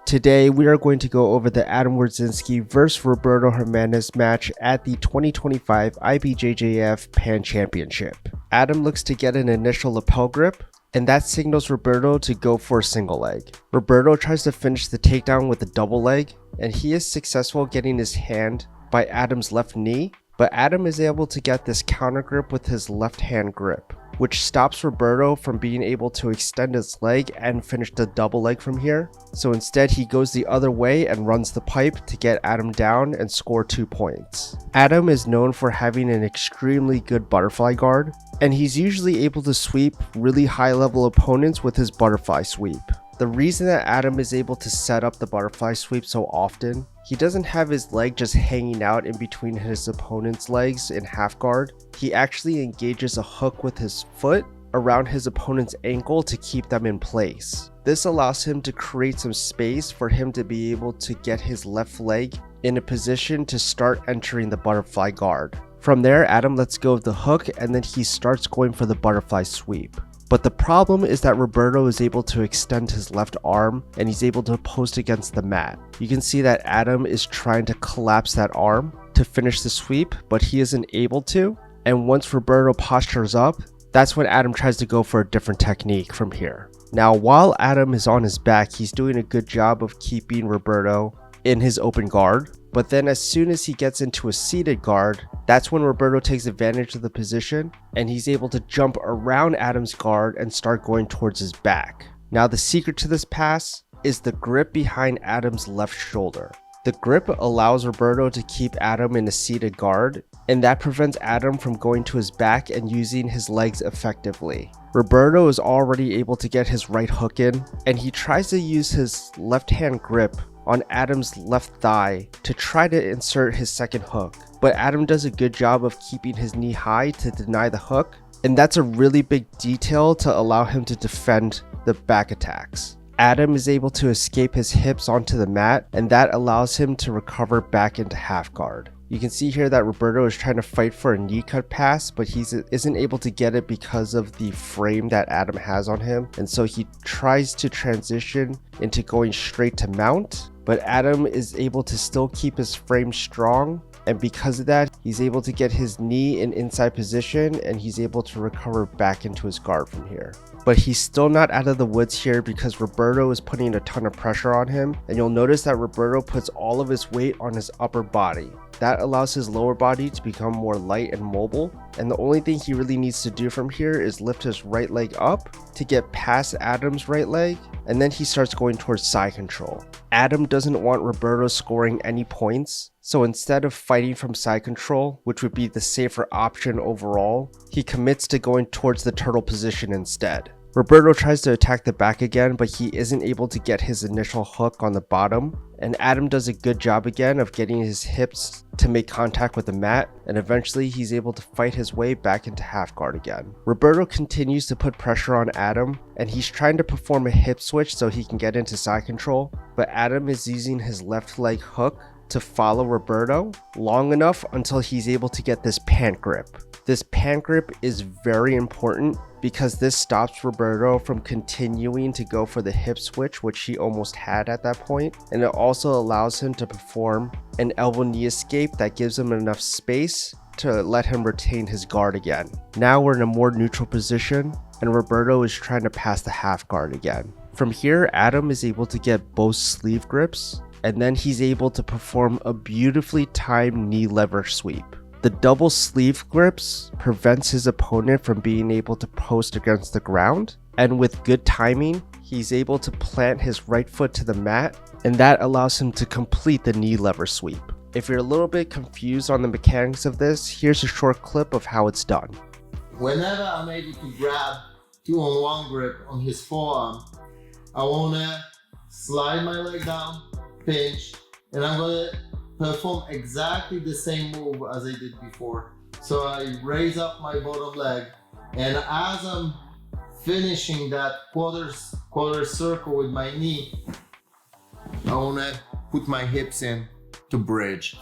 Today, we are going to go over the Adam Wardzinski vs. Roberto Jimenez match at the 2025 IBJJF Pan Championship. Adam looks to get an initial lapel grip, and that signals Roberto to go for a single leg. Roberto tries to finish the takedown with a double leg, and he is successful getting his hand by Adam's left knee, but Adam is able to get this counter grip with his left hand grip, which stops Roberto from being able to extend his leg and finish the double leg from here. So instead he goes the other way and runs the pipe to get Adam down and score 2 points. Adam is known for having an extremely good butterfly guard, and he's usually able to sweep really high level opponents with his butterfly sweep. The reason that Adam is able to set up the butterfly sweep so often, he doesn't have his leg just hanging out in between his opponent's legs in half guard. He actually engages a hook with his foot around his opponent's ankle to keep them in place. This allows him to create some space for him to be able to get his left leg in a position to start entering the butterfly guard. From there, Adam lets go of the hook and then he starts going for the butterfly sweep. But the problem is that Roberto is able to extend his left arm and he's able to post against the mat. You can see that Adam is trying to collapse that arm to finish the sweep, but he isn't able to. And once Roberto postures up, that's when Adam tries to go for a different technique from here. Now, while Adam is on his back, he's doing a good job of keeping Roberto in his open guard. But then as soon as he gets into a seated guard, that's when Roberto takes advantage of the position and he's able to jump around Adam's guard and start going towards his back. Now the secret to this pass is the grip behind Adam's left shoulder. The grip allows Roberto to keep Adam in a seated guard, and that prevents Adam from going to his back and using his legs effectively. Roberto is already able to get his right hook in, and he tries to use his left hand grip on Adam's left thigh to try to insert his second hook, but Adam does a good job of keeping his knee high to deny the hook, and that's a really big detail to allow him to defend the back attacks. Adam is able to escape his hips onto the mat, and that allows him to recover back into half guard. You can see here that Roberto is trying to fight for a knee cut pass, but he isn't able to get it because of the frame that Adam has on him, and so he tries to transition into going straight to mount, but Adam is able to still keep his frame strong, and because of that, he's able to get his knee in inside position and he's able to recover back into his guard from here. But he's still not out of the woods here because Roberto is putting a ton of pressure on him, and you'll notice that Roberto puts all of his weight on his upper body. That allows his lower body to become more light and mobile, and the only thing he really needs to do from here is lift his right leg up to get past Adam's right leg, and then he starts going towards side control. Adam doesn't want Roberto scoring any points, so instead of fighting from side control, which would be the safer option overall, he commits to going towards the turtle position instead. Roberto tries to attack the back again, but he isn't able to get his initial hook on the bottom, and Adam does a good job again of getting his hips to make contact with the mat, and eventually he's able to fight his way back into half guard again. Roberto continues to put pressure on Adam, and he's trying to perform a hip switch so he can get into side control, but Adam is using his left leg hook to follow Roberto long enough until he's able to get this pant grip. This pant grip is very important because this stops Roberto from continuing to go for the hip switch, which he almost had at that point, and it also allows him to perform an elbow knee escape that gives him enough space to let him retain his guard again. Now we're in a more neutral position and Roberto is trying to pass the half guard again. From here, Adam is able to get both sleeve grips, and then he's able to perform a beautifully timed knee lever sweep. The double sleeve grips prevents his opponent from being able to post against the ground, and with good timing, he's able to plant his right foot to the mat, and that allows him to complete the knee lever sweep. If you're a little bit confused on the mechanics of this, here's a short clip of how it's done. Whenever I'm able to grab 2-on-1 grip on his forearm, I wanna slide my leg down, pinch, and I'm gonna perform exactly the same move as I did before. So I raise up my bottom leg, and as I'm finishing that quarter circle with my knee, I wanna put my hips in to bridge.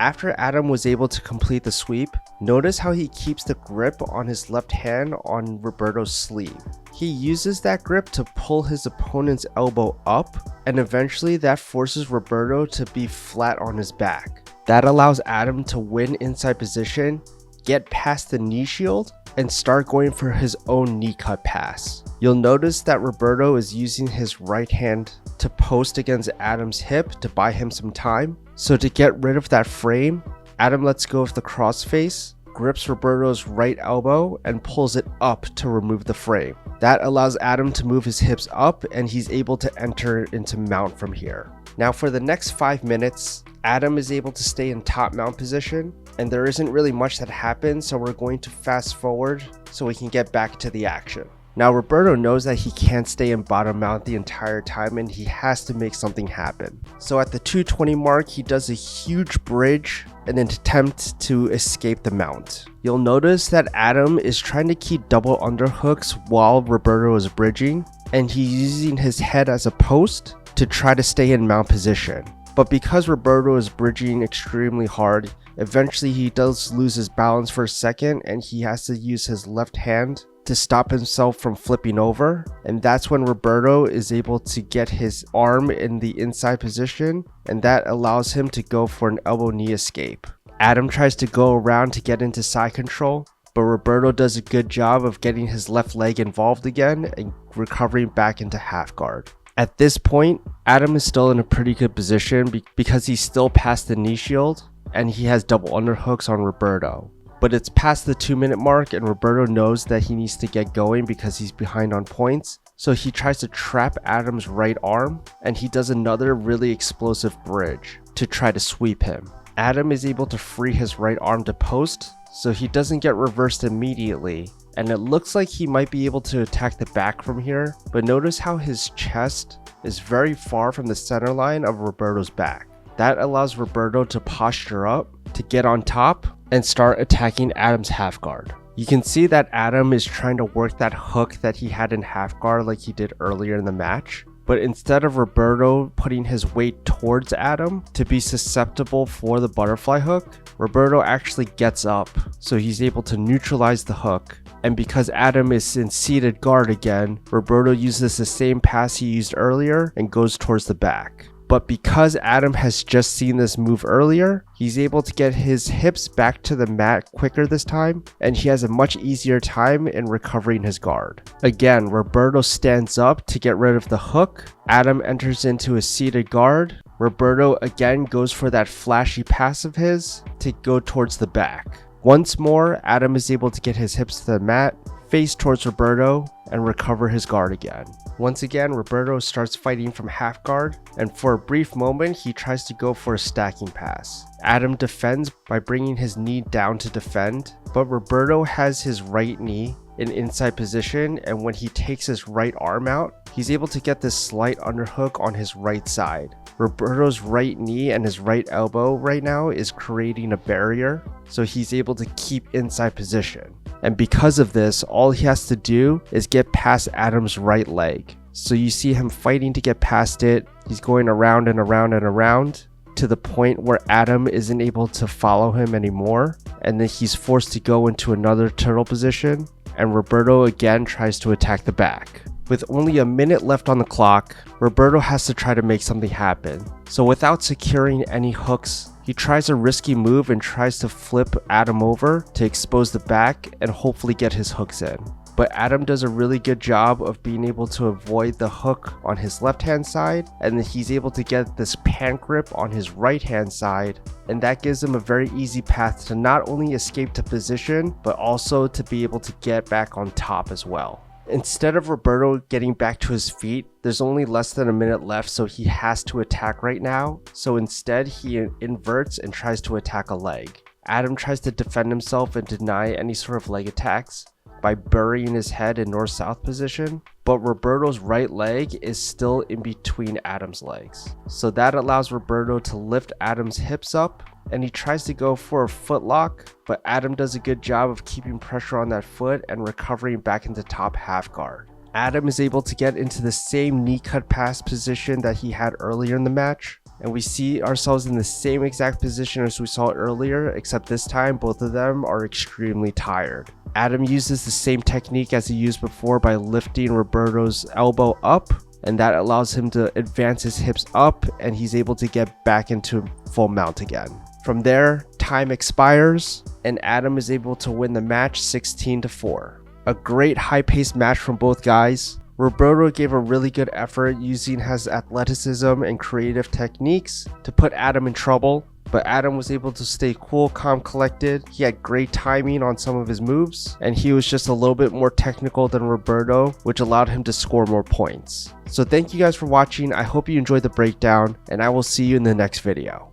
After Adam was able to complete the sweep, notice how he keeps the grip on his left hand on Roberto's sleeve. He uses that grip to pull his opponent's elbow up and eventually that forces Roberto to be flat on his back. That allows Adam to win inside position, get past the knee shield, and start going for his own knee cut pass. You'll notice that Roberto is using his right hand to post against Adam's hip to buy him some time. So to get rid of that frame, Adam lets go of the crossface, grips Roberto's right elbow, and pulls it up to remove the frame. That allows Adam to move his hips up, and he's able to enter into mount from here. Now for the next 5 minutes, Adam is able to stay in top mount position, and there isn't really much that happens, so we're going to fast forward so we can get back to the action. Now Roberto knows that he can't stay in bottom mount the entire time, and he has to make something happen. So at the 220 mark, he does a huge bridge in an attempt to escape the mount. You'll notice that Adam is trying to keep double underhooks while Roberto is bridging, and he's using his head as a post to try to stay in mount position. But because Roberto is bridging extremely hard, eventually he does lose his balance for a second, and he has to use his left hand to stop himself from flipping over, and that's when Roberto is able to get his arm in the inside position, and that allows him to go for an elbow knee escape. Adam tries to go around to get into side control, but Roberto does a good job of getting his left leg involved again and recovering back into half guard. At this point, Adam is still in a pretty good position because he's still past the knee shield and he has double underhooks on Roberto. But it's past the 2-minute mark, and Roberto knows that he needs to get going because he's behind on points. So he tries to trap Adam's right arm, and he does another really explosive bridge to try to sweep him. Adam is able to free his right arm to post, so he doesn't get reversed immediately. And it looks like he might be able to attack the back from here, but notice how his chest is very far from the center line of Roberto's back. That allows Roberto to posture up, to get on top, and start attacking Adam's half guard. You can see that Adam is trying to work that hook that he had in half guard like he did earlier in the match. But instead of Roberto putting his weight towards Adam to be susceptible for the butterfly hook, Roberto actually gets up, so he's able to neutralize the hook. And because Adam is in seated guard again, Roberto uses the same pass he used earlier and goes towards the back. But because Adam has just seen this move earlier, he's able to get his hips back to the mat quicker this time, and he has a much easier time in recovering his guard. Again, Roberto stands up to get rid of the hook. Adam enters into a seated guard. Roberto again goes for that flashy pass of his to go towards the back. Once more, Adam is able to get his hips to the mat, face towards Roberto, and recover his guard again. Once again, Roberto starts fighting from half guard, and for a brief moment, he tries to go for a stacking pass. Adam defends by bringing his knee down to defend, but Roberto has his right knee in inside position, and when he takes his right arm out, he's able to get this slight underhook on his right side. Roberto's right knee and his right elbow right now is creating a barrier, so he's able to keep inside position. And because of this, all he has to do is get past Adam's right leg. So you see him fighting to get past it. He's going around and around and around to the point where Adam isn't able to follow him anymore. And then he's forced to go into another turtle position. And Roberto again tries to attack the back. With only a minute left on the clock, Roberto has to try to make something happen. So without securing any hooks, he tries a risky move and tries to flip Adam over to expose the back and hopefully get his hooks in. But Adam does a really good job of being able to avoid the hook on his left hand side, and then he's able to get this pant grip on his right hand side, and that gives him a very easy path to not only escape to position, but also to be able to get back on top as well. Instead of Roberto getting back to his feet, there's only less than a minute left, so he has to attack right now. So instead, he inverts and tries to attack a leg. Adam tries to defend himself and deny any sort of leg attacks by burying his head in north-south position, but Roberto's right leg is still in between Adam's legs. So that allows Roberto to lift Adam's hips up, and he tries to go for a foot lock, but Adam does a good job of keeping pressure on that foot and recovering back into top half guard. Adam is able to get into the same knee cut pass position that he had earlier in the match, and we see ourselves in the same exact position as we saw earlier, except this time both of them are extremely tired. Adam uses the same technique as he used before by lifting Roberto's elbow up, and that allows him to advance his hips up and he's able to get back into full mount again. From there, time expires and Adam is able to win the match 16-4. A great high-paced match from both guys. Roberto gave a really good effort using his athleticism and creative techniques to put Adam in trouble, but Adam was able to stay cool, calm, collected. He had great timing on some of his moves, and he was just a little bit more technical than Roberto, which allowed him to score more points. So thank you guys for watching. I hope you enjoyed the breakdown, and I will see you in the next video.